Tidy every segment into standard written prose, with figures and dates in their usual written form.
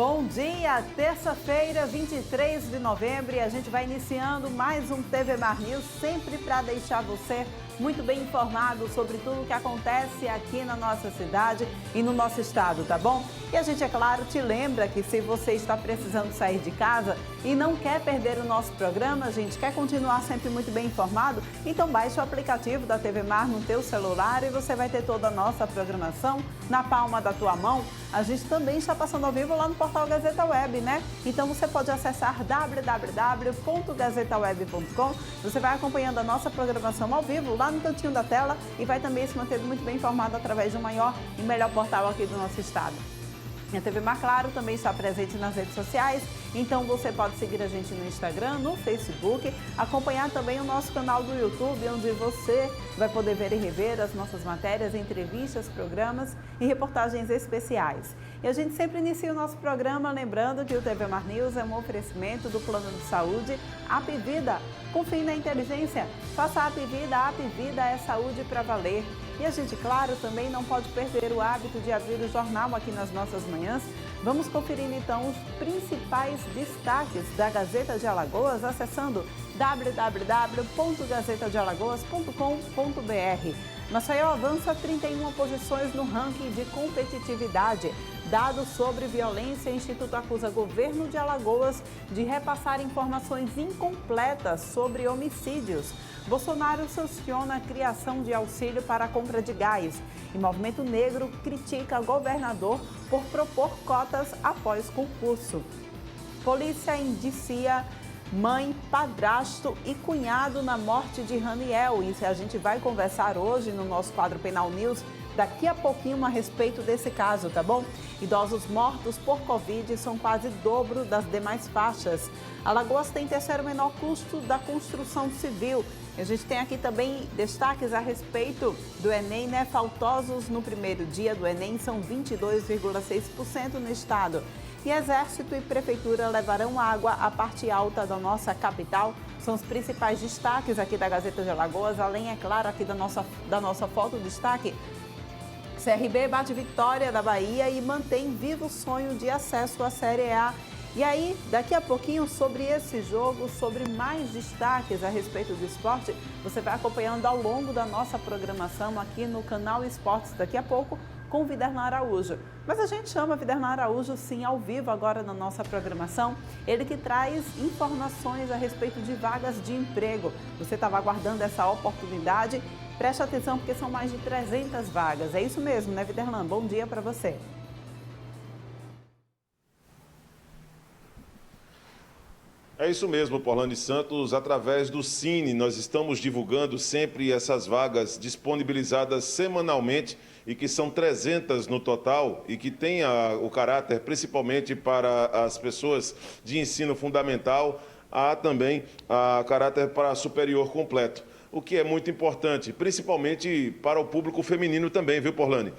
Bom dia, terça-feira, 23 de novembro, e a gente vai iniciando mais um TV Mar News, sempre para deixar você muito bem informado sobre tudo o que acontece aqui na nossa cidade e no nosso estado, tá bom? E a gente, é claro, te lembra que se você está precisando sair de casa e não quer perder o nosso programa, a gente quer continuar sempre muito bem informado, então baixe o aplicativo da TV Mar no teu celular e você vai ter toda a nossa programação na palma da tua mão. A gente também está passando ao vivo lá no portal Gazeta Web, né? Então você pode acessar www.gazetaweb.com. Você vai acompanhando a nossa programação ao vivo lá no cantinho da tela e vai também se manter muito bem informado através do maior e melhor portal aqui do nosso estado. A TV Mar, claro, também está presente nas redes sociais, então você pode seguir a gente no Instagram, no Facebook, acompanhar também o nosso canal do YouTube, onde você vai poder ver e rever as nossas matérias, entrevistas, programas e reportagens especiais. E a gente sempre inicia o nosso programa lembrando que o TV Mar News é um oferecimento do Plano de Saúde Apvida. Confie na inteligência, faça a Apvida é saúde para valer. E a gente, claro, também não pode perder o hábito de abrir o jornal aqui nas nossas manhãs. Vamos conferir então os principais destaques da Gazeta de Alagoas acessando www.gazetadealagoas.com.br. Maceió avança 31 posições no ranking de competitividade. Dados sobre violência, Instituto acusa governo de Alagoas de repassar informações incompletas sobre homicídios. Bolsonaro sanciona a criação de auxílio para a compra de gás. E Movimento Negro critica governador por propor cotas após concurso. Polícia indicia mãe, padrasto e cunhado na morte de Raniel. Isso a gente vai conversar hoje no nosso quadro Penal News, daqui a pouquinho a respeito desse caso, tá bom? Idosos mortos por Covid são quase dobro das demais faixas. Alagoas tem terceiro menor custo da construção civil. A gente tem aqui também destaques a respeito do Enem, né? Faltosos no primeiro dia do Enem são 22,6% no estado. E Exército e Prefeitura levarão água à parte alta da nossa capital. São os principais destaques aqui da Gazeta de Alagoas, além, é claro, aqui da nossa foto destaque. CRB bate vitória da Bahia e mantém vivo o sonho de acesso à Série A. E aí, daqui a pouquinho, sobre esse jogo, sobre mais destaques a respeito do esporte, você vai acompanhando ao longo da nossa programação aqui no canal Esportes, daqui a pouco, com o Viderlan Araújo. Mas a gente chama Viderlan Araújo, sim, ao vivo agora na nossa programação. Ele que traz informações a respeito de vagas de emprego. Você estava aguardando essa oportunidade? Preste atenção porque são mais de 300 vagas. É isso mesmo, né, Viderlan? Bom dia para você. É isso mesmo, Porlane Santos. Através do Cine, nós estamos divulgando sempre essas vagas disponibilizadas semanalmente e que são 300 no total e que tem o caráter principalmente para as pessoas de ensino fundamental, há também a caráter para superior completo. O que é muito importante, principalmente para o público feminino também, viu, Porlane?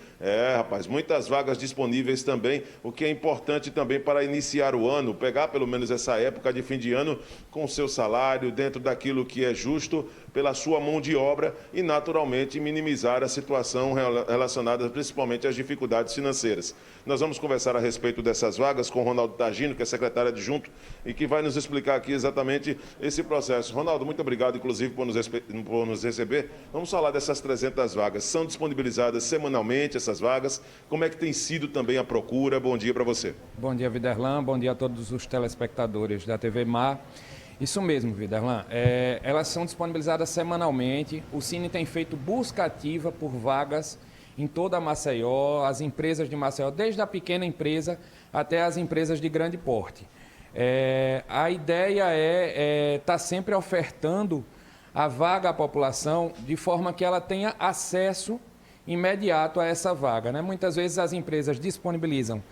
Rapaz, muitas vagas disponíveis também, o que é importante também para iniciar o ano, pegar pelo menos essa época de fim de ano com o seu salário, dentro daquilo que é justo, pela sua mão de obra e, naturalmente, minimizar a situação relacionada principalmente às dificuldades financeiras. Nós vamos conversar a respeito dessas vagas com o Ronaldo Tagino, que é secretário adjunto e que vai nos explicar aqui exatamente esse processo. Ronaldo, muito obrigado, inclusive, por nos receber. Vamos falar dessas 300 vagas. São disponibilizadas semanalmente essas vagas? Como é que tem sido também a procura? Bom dia para você. Bom dia, Viderlan. Bom dia a todos os telespectadores da TV Mar. Isso mesmo, Viderlan. Elas são disponibilizadas semanalmente. O Cine tem feito busca ativa por vagas em toda a Maceió, as empresas de Maceió, desde a pequena empresa até as empresas de grande porte. A ideia é estar sempre ofertando a vaga à população de forma que ela tenha acesso imediato a essa vaga, né? Muitas vezes as empresas disponibilizam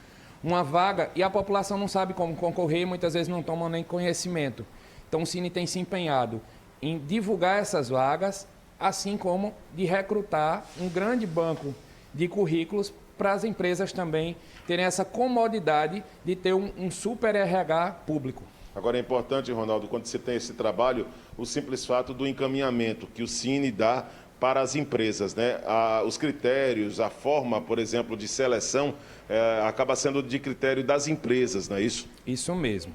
uma vaga e a população não sabe como concorrer e muitas vezes não tomam nem conhecimento. Então o Cine tem se empenhado em divulgar essas vagas, assim como de recrutar um grande banco de currículos para as empresas também terem essa comodidade de ter um super RH público. Agora é importante, Ronaldo, quando você tem esse trabalho, o simples fato do encaminhamento que o Cine dá para as empresas, né? Os critérios, a forma, por exemplo, de seleção, acaba sendo de critério das empresas, não é isso? Isso mesmo.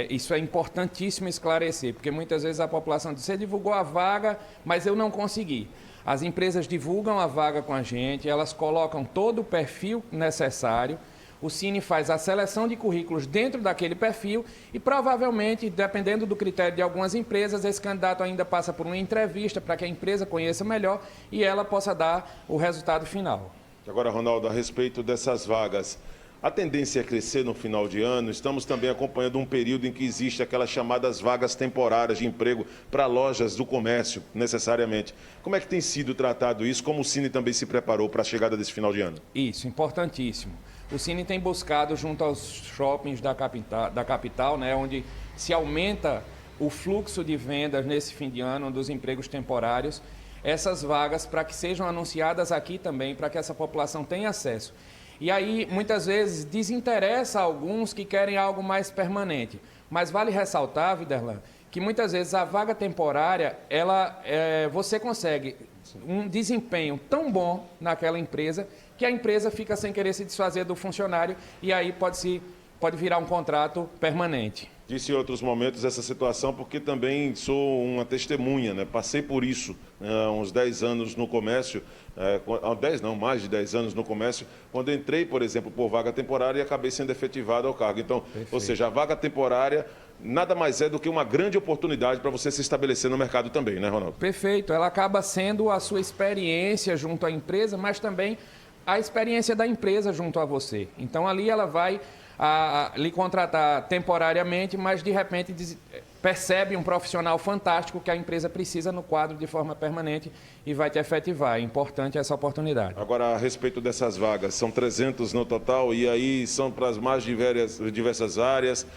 Isso é importantíssimo esclarecer, porque muitas vezes a população diz: você divulgou a vaga, mas eu não consegui. As empresas divulgam a vaga com a gente, elas colocam todo o perfil necessário, o Cine faz a seleção de currículos dentro daquele perfil e provavelmente, dependendo do critério de algumas empresas, esse candidato ainda passa por uma entrevista para que a empresa conheça melhor e ela possa dar o resultado final. Agora, Ronaldo, a respeito dessas vagas, a tendência é crescer no final de ano. Estamos também acompanhando um período em que existe aquelas chamadas vagas temporárias de emprego para lojas do comércio, necessariamente. Como é que tem sido tratado isso? Como o Cine também se preparou para a chegada desse final de ano? Isso, importantíssimo. O Cine tem buscado, junto aos shoppings da capital, né, onde se aumenta o fluxo de vendas nesse fim de ano dos empregos temporários, essas vagas para que sejam anunciadas aqui também, para que essa população tenha acesso. E aí, muitas vezes, desinteressa alguns que querem algo mais permanente. Mas vale ressaltar, Viderlan, que muitas vezes a vaga temporária, você consegue um desempenho tão bom naquela empresa que a empresa fica sem querer se desfazer do funcionário e aí pode virar um contrato permanente. Disse em outros momentos essa situação porque também sou uma testemunha, né? Passei por isso há uns 10 anos no comércio, mais de 10 anos no comércio, quando entrei, por exemplo, por vaga temporária e acabei sendo efetivado ao cargo. Então, Perfeito. Ou seja, a vaga temporária nada mais é do que uma grande oportunidade para você se estabelecer no mercado também, né, Ronaldo? Perfeito, ela acaba sendo a sua experiência junto à empresa, mas também a experiência da empresa junto a você. Então, ali ela vai lhe contratar temporariamente, mas de repente percebe um profissional fantástico que a empresa precisa no quadro de forma permanente e vai te efetivar. É importante essa oportunidade. Agora, a respeito dessas vagas, são 300 no total e aí são para as mais diversas áreas.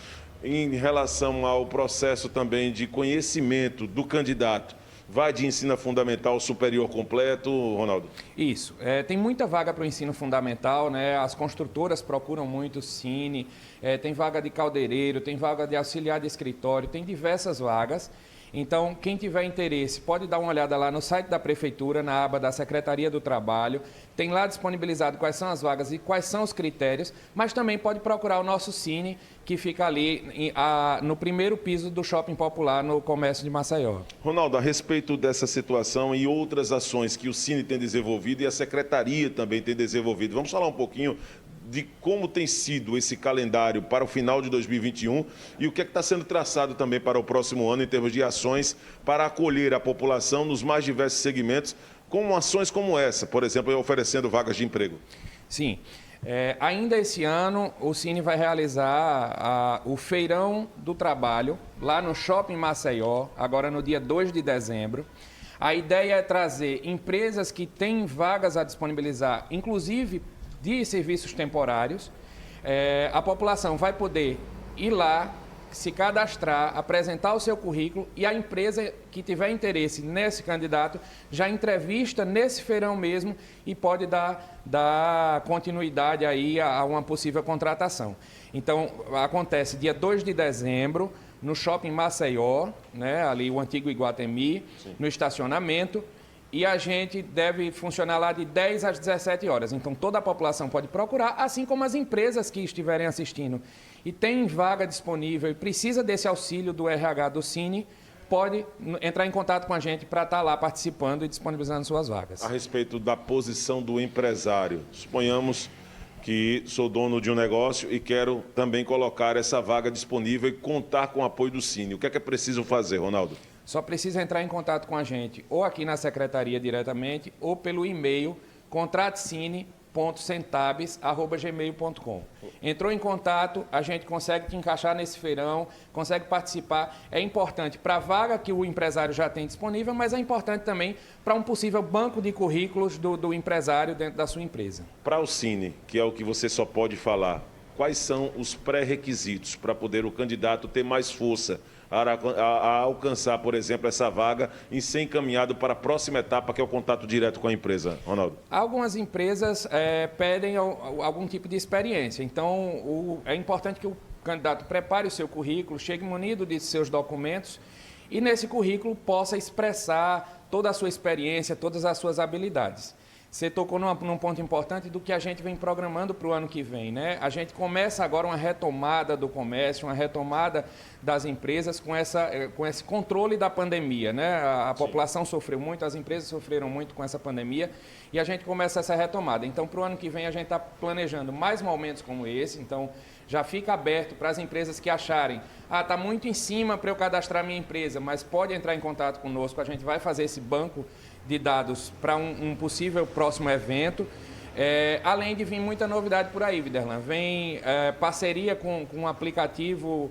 Em relação ao processo também de conhecimento do candidato, vai de ensino fundamental superior completo, Ronaldo? Isso. Tem muita vaga para o ensino fundamental, né? As construtoras procuram muito Cine, tem vaga de caldeireiro, tem vaga de auxiliar de escritório, tem diversas vagas. Então, quem tiver interesse pode dar uma olhada lá no site da Prefeitura, na aba da Secretaria do Trabalho. Tem lá disponibilizado quais são as vagas e quais são os critérios, mas também pode procurar o nosso Cine, que fica ali no primeiro piso do Shopping Popular, no comércio de Maceió. Ronaldo, a respeito dessa situação e outras ações que o Cine tem desenvolvido e a Secretaria também tem desenvolvido, vamos falar um pouquinho de como tem sido esse calendário para o final de 2021 e o que é que está sendo traçado também para o próximo ano em termos de ações para acolher a população nos mais diversos segmentos, com ações como essa, por exemplo, oferecendo vagas de emprego. Sim. Ainda esse ano, o Cine vai realizar o Feirão do Trabalho lá no Shopping Maceió, agora no dia 2 de dezembro. A ideia é trazer empresas que têm vagas a disponibilizar, inclusive de serviços temporários. A população vai poder ir lá, se cadastrar, apresentar o seu currículo e a empresa que tiver interesse nesse candidato já entrevista nesse feirão mesmo e pode dar continuidade aí a uma possível contratação. Então, acontece dia 2 de dezembro, no Shopping Maceió, né, ali o antigo Iguatemi, Sim. no estacionamento. E a gente deve funcionar lá de 10 às 17 horas. Então, toda a população pode procurar, assim como as empresas que estiverem assistindo e tem vaga disponível e precisa desse auxílio do RH do Cine, pode entrar em contato com a gente para estar lá participando e disponibilizando suas vagas. A respeito da posição do empresário, suponhamos que sou dono de um negócio e quero também colocar essa vaga disponível e contar com o apoio do Cine. O que é preciso fazer, Ronaldo? Só precisa entrar em contato com a gente, ou aqui na secretaria diretamente, ou pelo e-mail contratecine.centabes@gmail.com. Entrou em contato, a gente consegue te encaixar nesse feirão, consegue participar. É importante para a vaga que o empresário já tem disponível, mas é importante também para um possível banco de currículos do empresário dentro da sua empresa. Para o Cine, que é o que você só pode falar, quais são os pré-requisitos para poder o candidato ter mais força a alcançar, por exemplo, essa vaga e ser encaminhado para a próxima etapa, que é o contato direto com a empresa, Ronaldo? Algumas empresas pedem algum tipo de experiência, então é importante que o candidato prepare o seu currículo, chegue munido de seus documentos e nesse currículo possa expressar toda a sua experiência, todas as suas habilidades. Você tocou num ponto importante do que a gente vem programando para o ano que vem, né? A gente começa agora uma retomada do comércio, uma retomada das empresas com esse controle da pandemia, né? A população sofreu muito, as empresas sofreram muito com essa pandemia e a gente começa essa retomada. Então, para o ano que vem, a gente está planejando mais momentos como esse, então já fica aberto para as empresas que acharem, está muito em cima para eu cadastrar minha empresa, mas pode entrar em contato conosco, a gente vai fazer esse banco de dados para um possível próximo evento. Além de vir muita novidade por aí, Viderlan. Vem parceria com um aplicativo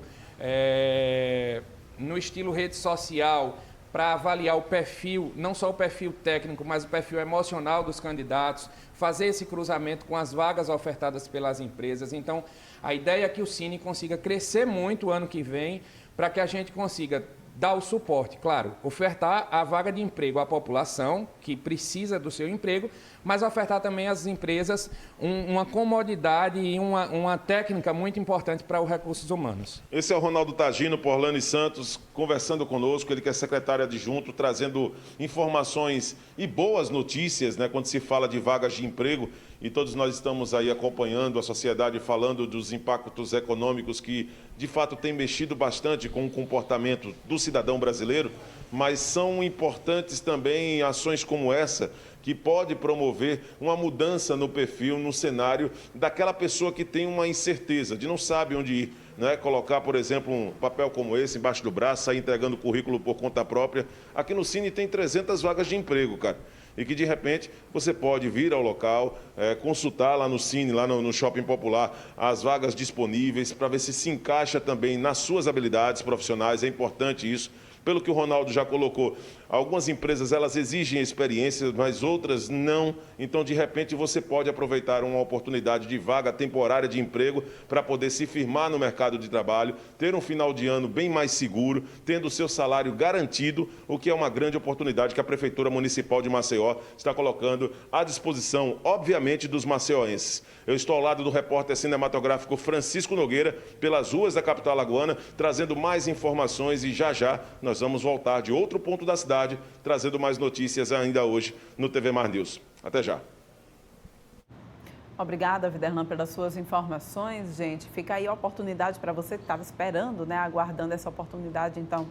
no estilo rede social para avaliar o perfil, não só o perfil técnico, mas o perfil emocional dos candidatos, fazer esse cruzamento com as vagas ofertadas pelas empresas. Então, a ideia é que o Cine consiga crescer muito o ano que vem para que a gente consiga dar o suporte, claro, ofertar a vaga de emprego à população que precisa do seu emprego, mas ofertar também às empresas uma comodidade e uma técnica muito importante para os recursos humanos. Esse é o Ronaldo Tagino, por Orlane Santos, conversando conosco, ele que é secretário adjunto, trazendo informações e boas notícias, né, quando se fala de vagas de emprego, e todos nós estamos aí acompanhando a sociedade, falando dos impactos econômicos que, de fato, têm mexido bastante com o comportamento do cidadão brasileiro, mas são importantes também ações como essa, que pode promover uma mudança no perfil, no cenário daquela pessoa que tem uma incerteza, de não sabe onde ir, né? Colocar, por exemplo, um papel como esse embaixo do braço, sair entregando currículo por conta própria. Aqui no Cine tem 300 vagas de emprego, cara. E que, de repente, você pode vir ao local, consultar lá no Cine, lá no Shopping Popular, as vagas disponíveis, para ver se encaixa também nas suas habilidades profissionais. É importante isso. Pelo que o Ronaldo já colocou, algumas empresas elas exigem experiência, mas outras não. Então, de repente, você pode aproveitar uma oportunidade de vaga temporária de emprego para poder se firmar no mercado de trabalho, ter um final de ano bem mais seguro, tendo o seu salário garantido, o que é uma grande oportunidade que a Prefeitura Municipal de Maceió está colocando à disposição, obviamente, dos maceioenses. Eu estou ao lado do repórter cinematográfico Francisco Nogueira, pelas ruas da capital alagoana, trazendo mais informações e já nós vamos voltar de outro ponto da cidade, trazendo mais notícias ainda hoje no TV Mar News. Até já. Obrigada, Viderlan, pelas suas informações, gente. Fica aí a oportunidade para você que estava esperando, né, aguardando essa oportunidade, então,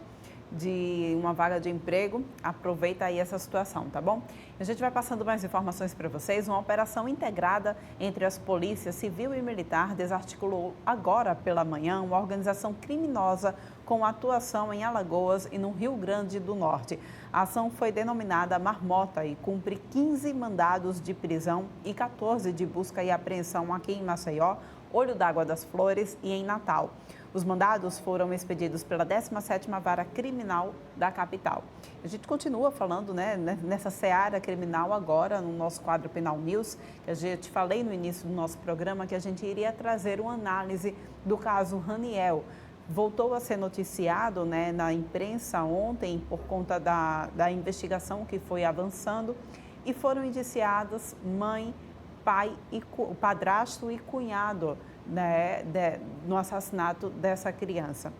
de uma vaga de emprego. Aproveita aí essa situação, tá bom? A gente vai passando mais informações para vocês. Uma operação integrada entre as polícias civil e militar desarticulou agora pela manhã uma organização criminosa com atuação em Alagoas e no Rio Grande do Norte. A ação foi denominada Marmota e cumpre 15 mandados de prisão e 14 de busca e apreensão aqui em Maceió, Olho d'Água das Flores e em Natal. Os mandados foram expedidos pela 17ª Vara Criminal da capital. A gente continua falando, né, nessa seara criminal agora, no nosso quadro Penal News, que a gente falei no início do nosso programa que a gente iria trazer uma análise do caso Raniel. Voltou a ser noticiado, né, na imprensa ontem por conta da investigação que foi avançando e foram indiciados mãe, pai, o padrasto e cunhado, né, no assassinato dessa criança.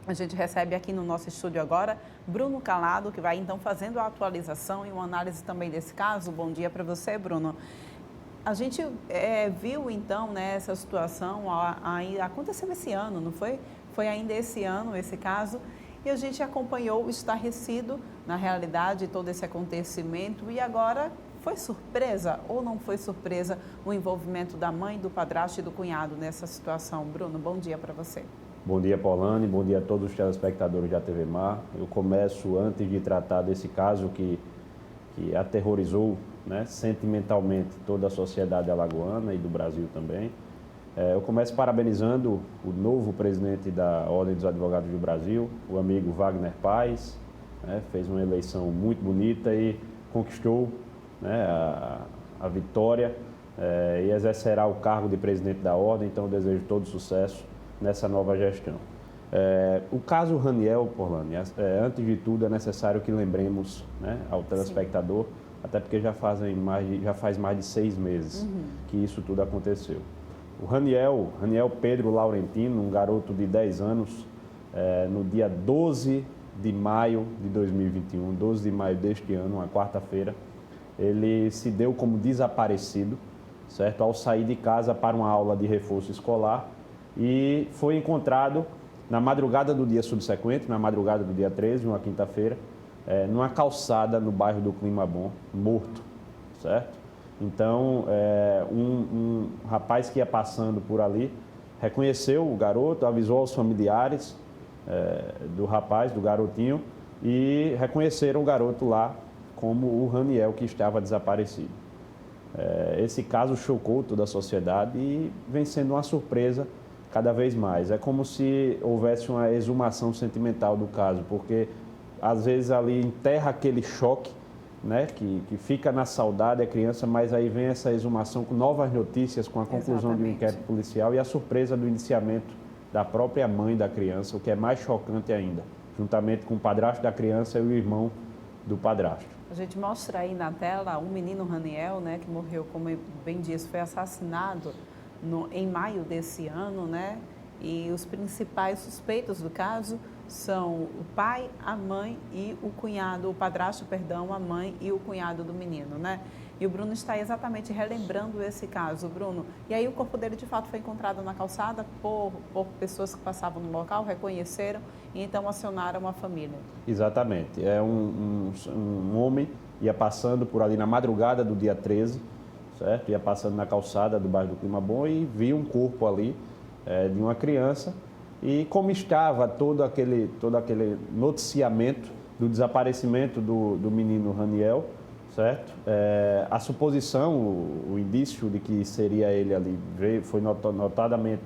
A gente recebe aqui no nosso estúdio agora Bruno Calado, que vai então fazendo a atualização e uma análise também desse caso. Bom dia para você, Bruno. A gente viu então, né, essa situação aconteceu esse ano, não foi? Foi ainda esse ano esse caso e a gente acompanhou estarrecido, na realidade, todo esse acontecimento e agora foi surpresa ou não foi surpresa o envolvimento da mãe, do padrasto e do cunhado nessa situação? Bruno, bom dia para você. Bom dia, Paulane, bom dia a todos os telespectadores da TV Mar. Eu começo, antes de tratar desse caso que aterrorizou, né, sentimentalmente toda a sociedade alagoana e do Brasil também. Eu começo parabenizando o novo presidente da Ordem dos Advogados do Brasil, o amigo Wagner Paz, né, fez uma eleição muito bonita e conquistou, né, a vitória e exercerá o cargo de presidente da Ordem, então eu desejo todo sucesso nessa nova gestão. O caso Raniel, Porlane, antes de tudo é necessário que lembremos, né, ao telespectador, sim, até porque já faz mais de 6 meses que isso tudo aconteceu. O Raniel Pedro Laurentino, um garoto de 10 anos, no dia 12 de maio de 2021, 12 de maio deste ano, uma quarta-feira, ele se deu como desaparecido, certo? Ao sair de casa para uma aula de reforço escolar e foi encontrado na madrugada do dia subsequente, na madrugada do dia 13, uma quinta-feira, numa calçada no bairro do Clima Bom, morto, certo? Então, um rapaz que ia passando por ali reconheceu o garoto, avisou aos familiares do rapaz, do garotinho, e reconheceram o garoto lá como o Raniel, que estava desaparecido. Esse caso chocou toda a sociedade e vem sendo uma surpresa cada vez mais. É como se houvesse uma exumação sentimental do caso, porque às vezes ali enterra aquele choque, né, que fica na saudade a criança, mas aí vem essa exumação com novas notícias, com a conclusão de um inquérito policial e a surpresa do indiciamento da própria mãe da criança, o que é mais chocante ainda, juntamente com o padrasto da criança e o irmão do padrasto. A gente mostra aí na tela o menino Raniel, né, que morreu, como bem disse, foi assassinado em maio desse ano, né? E os principais suspeitos do caso são o pai, a mãe e o cunhado, o padrasto, perdão, a mãe e o cunhado do menino, né? E o Bruno está exatamente relembrando esse caso, Bruno. E aí o corpo dele, de fato, foi encontrado na calçada por pessoas que passavam no local, reconheceram e então acionaram a família. Exatamente. É um homem ia passando por ali na madrugada do dia 13, certo? Ia passando na calçada do bairro do Clima Bom e viu um corpo ali de uma criança. E como estava todo aquele noticiamento do desaparecimento do menino Raniel, certo? A suposição, o indício de que seria ele ali foi notadamente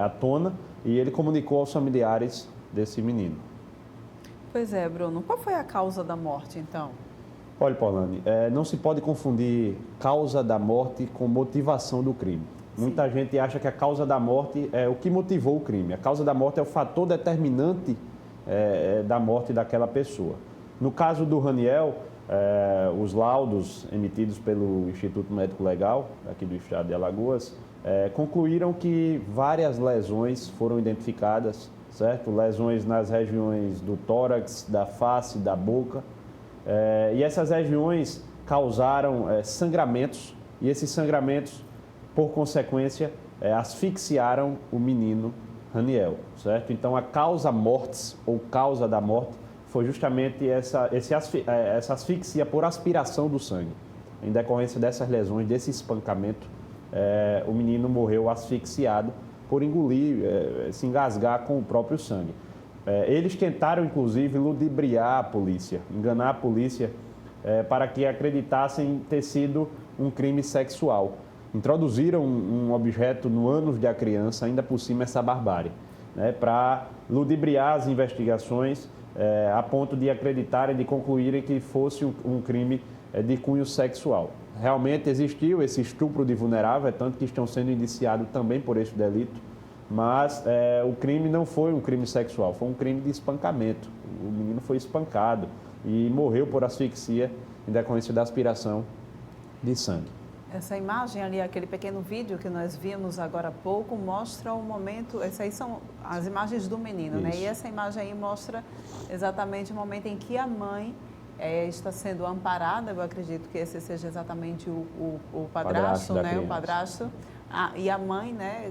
à tona e ele comunicou aos familiares desse menino. Pois é, Bruno. Qual foi a causa da morte, então? Olha, Paulane, não se pode confundir causa da morte com motivação do crime. Sim. Muita gente acha que a causa da morte é o que motivou o crime. A causa da morte é o fator determinante da morte daquela pessoa. No caso do Raniel, os laudos emitidos pelo Instituto Médico Legal, aqui do estado de Alagoas, concluíram que várias lesões foram identificadas, certo? Lesões nas regiões do tórax, da face, da boca. E essas regiões causaram sangramentos, e esses sangramentos, por consequência, asfixiaram o menino Raniel, certo? Então, a causa mortis, ou causa da morte, foi justamente essa asfixia por aspiração do sangue. Em decorrência dessas lesões, desse espancamento, o menino morreu asfixiado por engolir, se engasgar com o próprio sangue. Eles tentaram, inclusive, ludibriar a polícia, enganar a polícia para que acreditassem ter sido um crime sexual. Introduziram um objeto no ânus da criança, ainda por cima essa barbárie, né, para ludibriar as investigações a ponto de acreditarem, de concluírem que fosse um crime de cunho sexual. Realmente existiu esse estupro de vulnerável, tanto que estão sendo indiciados também por esse delito, mas o crime não foi um crime sexual, foi um crime de espancamento. O menino foi espancado e morreu por asfixia em decorrência da aspiração de sangue. Essa imagem ali, aquele pequeno vídeo que nós vimos agora há pouco, mostra o momento, essas aí são as imagens do menino, né? E essa imagem aí mostra exatamente o momento em que a mãe está sendo amparada, eu acredito que esse seja exatamente o padrasto, né? O padrasto. E a mãe, né,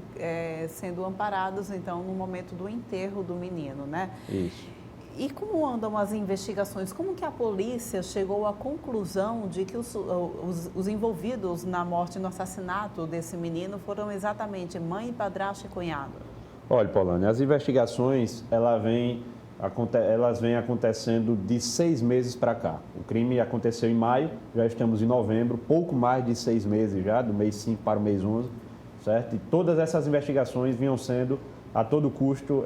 sendo amparados, então, no momento do enterro do menino, né? Isso. E como andam as investigações? Como que a polícia chegou à conclusão de que os envolvidos na morte, no assassinato desse menino foram exatamente mãe, padrasto e cunhado? Olha, Paulane, as investigações, elas vêm acontecendo de 6 meses para cá. O crime aconteceu em maio, já estamos em novembro, pouco mais de 6 meses já, do mês 5 para o mês 11, certo? E todas essas investigações vinham sendo a todo custo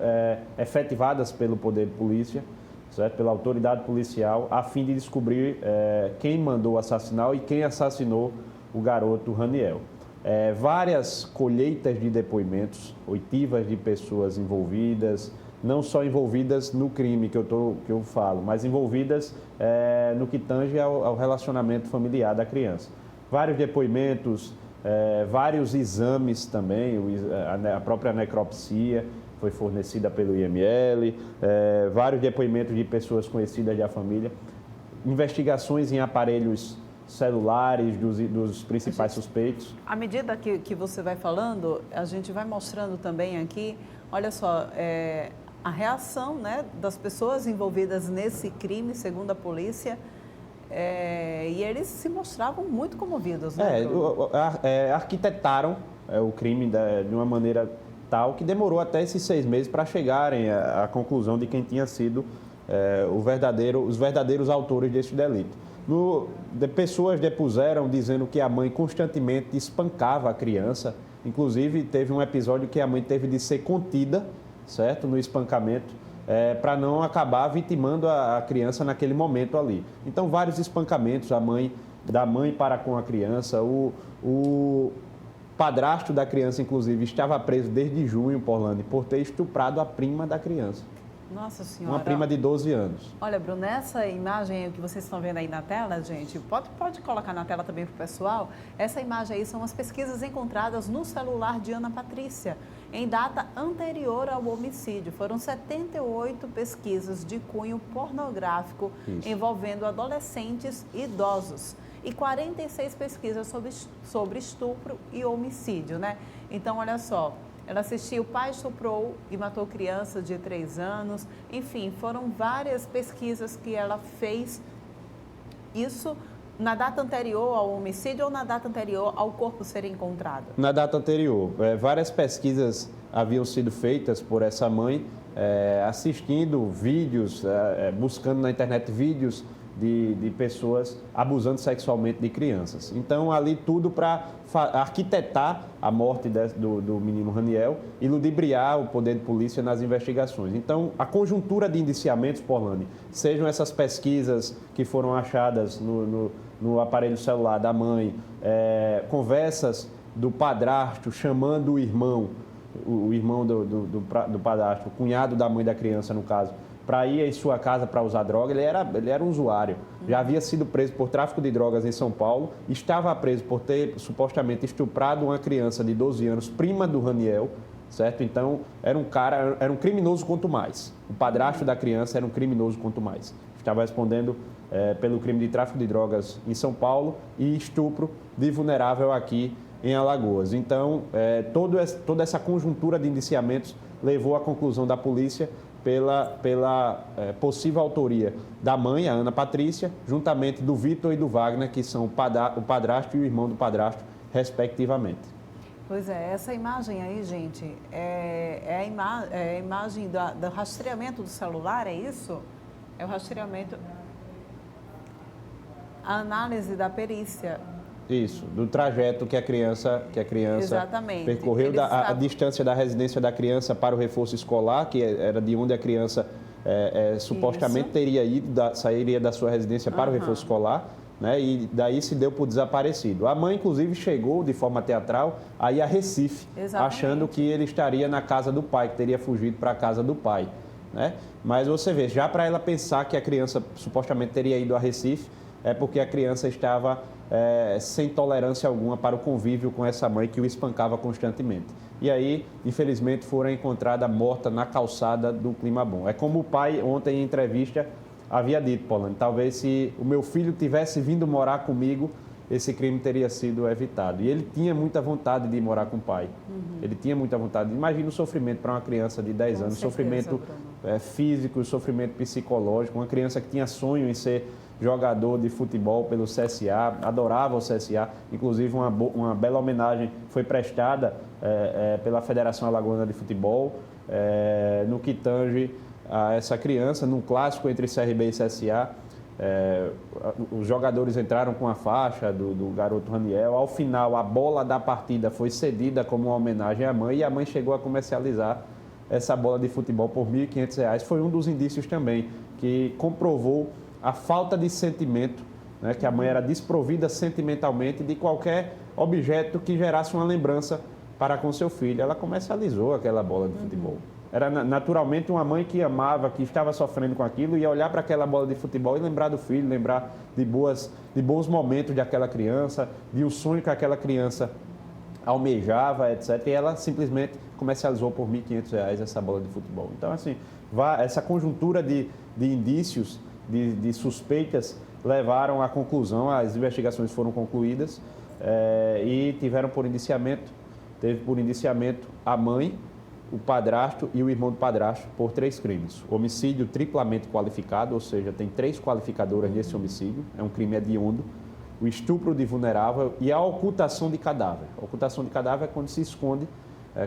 efetivadas pelo poder de polícia, certo? Pela autoridade policial, a fim de descobrir quem mandou assassinar e quem assassinou o garoto Raniel. Várias colheitas de depoimentos, oitivas de pessoas envolvidas, não só envolvidas no crime que eu falo, mas envolvidas no que tange ao relacionamento familiar da criança. Vários depoimentos, vários exames também, a própria necropsia, foi fornecida pelo IML, vários depoimentos de pessoas conhecidas da família, investigações em aparelhos celulares dos principais suspeitos. À medida que você vai falando, a gente vai mostrando também aqui, olha só, a reação, né, das pessoas envolvidas nesse crime, segundo a polícia, e eles se mostravam muito comovidos, né? Arquitetaram o crime de uma maneira tal que demorou até esses 6 meses para chegarem à conclusão de quem tinha sido os verdadeiros autores desse delito. Pessoas depuseram dizendo que a mãe constantemente espancava a criança. Inclusive, teve um episódio que a mãe teve de ser contida, certo, no espancamento, para não acabar vitimando a criança naquele momento ali. Então, vários espancamentos da mãe para com a criança. O padrasto da criança, inclusive, estava preso desde junho, Porlane, por ter estuprado a prima da criança. Nossa Senhora. Uma prima de 12 anos. Olha, Bruno, essa imagem que vocês estão vendo aí na tela, gente, pode colocar na tela também para o pessoal. Essa imagem aí são as pesquisas encontradas no celular de Ana Patrícia, em data anterior ao homicídio. Foram 78 pesquisas de cunho pornográfico envolvendo adolescentes e idosos. E 46 pesquisas sobre estupro e homicídio, né? Então, olha só. Ela assistiu, o pai estuprou e matou criança de 3 anos. Enfim, foram várias pesquisas que ela fez. Isso na data anterior ao homicídio ou na data anterior ao corpo ser encontrado? Na data anterior. Várias pesquisas haviam sido feitas por essa mãe, assistindo vídeos, buscando na internet vídeos de pessoas abusando sexualmente de crianças. Então, ali tudo para arquitetar a morte do menino Raniel e ludibriar o poder de polícia nas investigações. Então, a conjuntura de indiciamentos, Porlane, sejam essas pesquisas que foram achadas no aparelho celular da mãe, conversas do padrasto chamando o irmão do padrasto, o cunhado da mãe da criança, no caso, para ir em sua casa para usar droga. Ele era um usuário. Já havia sido preso por tráfico de drogas em São Paulo, estava preso por ter supostamente estuprado uma criança de 12 anos, prima do Raniel, certo? Então, era um criminoso quanto mais. O padrasto da criança era um criminoso quanto mais. Estava respondendo pelo crime de tráfico de drogas em São Paulo e estupro de vulnerável aqui em Alagoas. Então, toda essa conjuntura de indiciamentos levou à conclusão da polícia pela possível autoria da mãe, a Ana Patrícia, juntamente do Vitor e do Wagner, que são o padrasto e o irmão do padrasto, respectivamente. Pois é, essa imagem aí, gente, é a imagem do rastreamento do celular, é isso? É o rastreamento, a análise da perícia. Isso, do trajeto que a criança Exatamente. Percorreu, a distância da residência da criança para o reforço escolar, que era de onde a criança supostamente sairia da sua residência para o reforço escolar, né? E daí se deu por desaparecido. A mãe, inclusive, chegou de forma teatral aí a Recife, achando que ele estaria na casa do pai, que teria fugido para a casa do pai, né? Mas você vê, já para ela pensar que a criança supostamente teria ido a Recife, é porque a criança estava sem tolerância alguma para o convívio com essa mãe que o espancava constantemente. E aí, infelizmente, foram encontrada morta na calçada do Clima Bom. É como o pai, ontem em entrevista, havia dito, Porlane, talvez se o meu filho tivesse vindo morar comigo, esse crime teria sido evitado. E ele tinha muita vontade de ir morar com o pai. Ele tinha muita vontade. Imagina o sofrimento para uma criança de 10 anos, sofrimento físico, sofrimento psicológico, uma criança que tinha sonho em ser jogador de futebol pelo CSA, adorava o CSA, inclusive uma bela homenagem foi prestada pela Federação Alagoana de Futebol, no que tange a essa criança, num clássico entre CRB e CSA. Os jogadores entraram com a faixa do garoto Raniel. Ao final, a bola da partida foi cedida como uma homenagem à mãe e a mãe chegou a comercializar essa bola de futebol por R$ 1.500. Foi um dos indícios também que comprovou a falta de sentimento, né, que a mãe era desprovida sentimentalmente de qualquer objeto que gerasse uma lembrança para com seu filho. Ela comercializou aquela bola de futebol. Era naturalmente uma mãe que amava, que estava sofrendo com aquilo, ia olhar para aquela bola de futebol e lembrar do filho, lembrar de bons momentos daquela criança, de um sonho que aquela criança almejava, etc. E ela simplesmente comercializou por R$ 1.500 essa bola de futebol. Então, assim, essa conjuntura de indícios, de suspeitas, levaram à conclusão, as investigações foram concluídas e teve por indiciamento a mãe, o padrasto e o irmão do padrasto por 3 crimes. Homicídio triplamente qualificado, ou seja, tem 3 qualificadoras nesse homicídio, é um crime hediondo, o estupro de vulnerável e a ocultação de cadáver. A ocultação de cadáver é quando se esconde,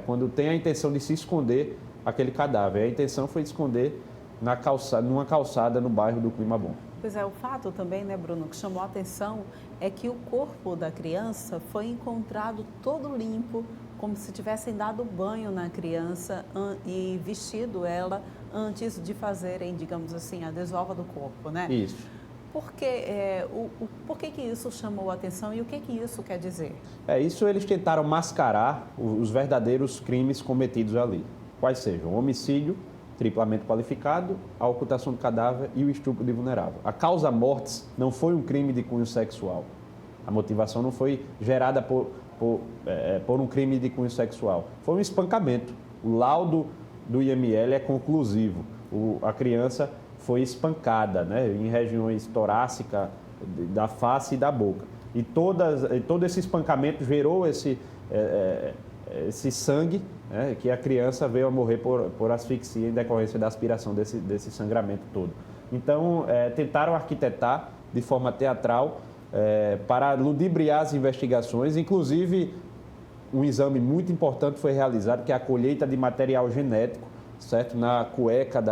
quando tem a intenção de se esconder aquele cadáver. A intenção foi esconder numa calçada no bairro do Clima Bom. Pois é, o fato também, né, Bruno, que chamou a atenção é que o corpo da criança foi encontrado todo limpo, como se tivessem dado banho na criança e vestido ela antes de fazerem, digamos assim, a desova do corpo, né? Isso. Por que isso chamou a atenção e o que isso quer dizer? Isso eles tentaram mascarar os verdadeiros crimes cometidos ali. Quais sejam? O homicídio triplamente qualificado, a ocultação do cadáver e o estupro de vulnerável. A causa mortis não foi um crime de cunho sexual. A motivação não foi gerada por um crime de cunho sexual. Foi um espancamento. O laudo do IML é conclusivo. A criança foi espancada, né, em regiões torácicas, da face e da boca. E todo esse espancamento gerou esse sangue, né, que a criança veio a morrer por asfixia em decorrência da aspiração desse sangramento todo. Então, tentaram arquitetar de forma teatral para ludibriar as investigações. Inclusive, um exame muito importante foi realizado, que é a colheita de material genético, certo? Na cueca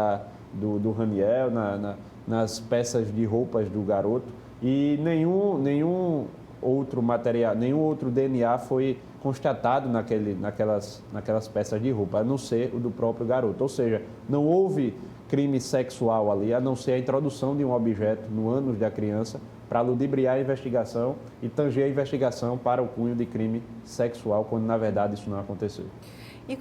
do Raniel, nas peças de roupas do garoto. E nenhum outro material, nenhum outro DNA foi constatado naquelas peças de roupa, a não ser o do próprio garoto. Ou seja, não houve crime sexual ali, a não ser a introdução de um objeto no ânus da criança para ludibriar a investigação e tanger a investigação para o cunho de crime sexual, quando na verdade isso não aconteceu. E o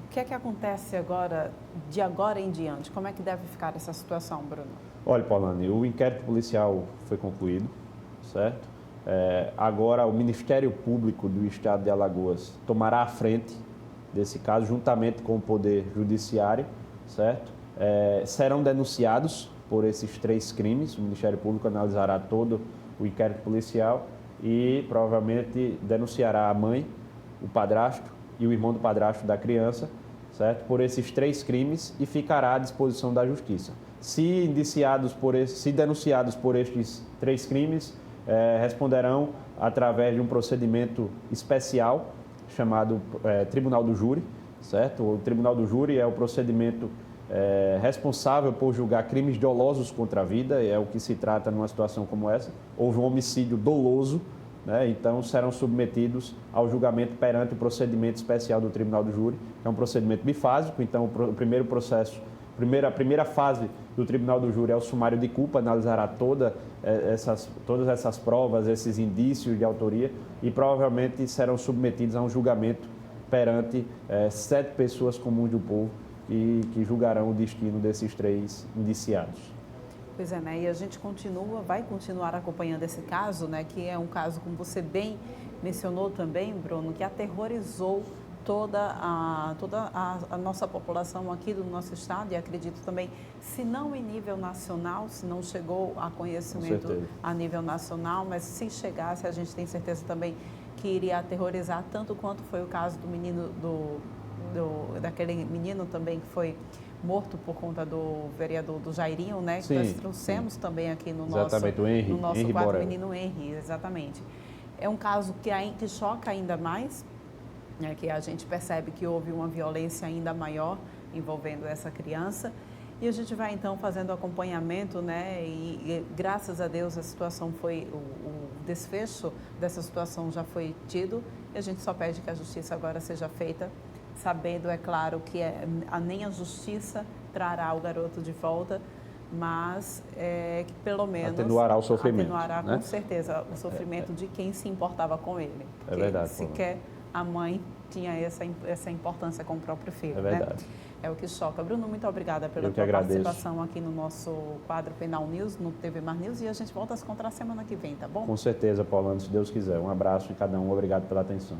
que é que acontece agora, de agora em diante? Como é que deve ficar essa situação, Bruno? Olha, Paulane, o inquérito policial foi concluído, certo? Agora o Ministério Público do Estado de Alagoas tomará a frente desse caso, juntamente com o Poder Judiciário, certo? Serão denunciados por esses 3 crimes, o Ministério Público analisará todo o inquérito policial e provavelmente denunciará a mãe, o padrasto e o irmão do padrasto da criança, certo? Por esses 3 crimes e ficará à disposição da Justiça. Se denunciados por estes 3 crimes, responderão através de um procedimento especial chamado Tribunal do Júri, certo? O Tribunal do Júri é o procedimento responsável por julgar crimes dolosos contra a vida, é o que se trata numa situação como essa. Houve um homicídio doloso, né? Então serão submetidos ao julgamento perante o procedimento especial do Tribunal do Júri, que é um procedimento bifásico. Então o primeiro processo, a primeira fase do Tribunal do Júri é o sumário de culpa, analisará todas essas provas, esses indícios de autoria e provavelmente serão submetidos a um julgamento perante 7 pessoas comuns do povo que julgarão o destino desses 3 indiciados. Pois é, né? E a gente vai continuar acompanhando esse caso, né? Que é um caso, como você bem mencionou também, Bruno, que aterrorizou toda a nossa população aqui do nosso estado e acredito também, se não em nível nacional, se não chegou a conhecimento a nível nacional, mas se chegasse, a gente tem certeza também que iria aterrorizar tanto quanto foi o caso do menino, daquele menino também que foi morto por conta do vereador do Jairinho, né? Que nós trouxemos também aqui no nosso quadro, o menino Henry, exatamente. É um caso que choca ainda mais, né, que a gente percebe que houve uma violência ainda maior envolvendo essa criança. E a gente vai então fazendo acompanhamento, né? E graças a Deus a situação o desfecho dessa situação já foi tido. E a gente só pede que a justiça agora seja feita, sabendo, é claro, que nem a justiça trará o garoto de volta, mas que pelo menos atenuará o sofrimento. Atenuará, né? Com certeza, o sofrimento de quem se importava com ele. É verdade. Sequer a mãe tinha essa importância com o próprio filho. É verdade. Né? É o que choca. Bruno, muito obrigada pela tua participação aqui no nosso quadro Penal News, no TV Mar News, e a gente volta a se encontrar semana que vem, tá bom? Com certeza, Paulano, se Deus quiser. Um abraço de cada um, obrigado pela atenção.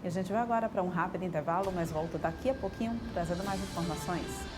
E a gente vai agora para um rápido intervalo, mas volto daqui a pouquinho trazendo mais informações.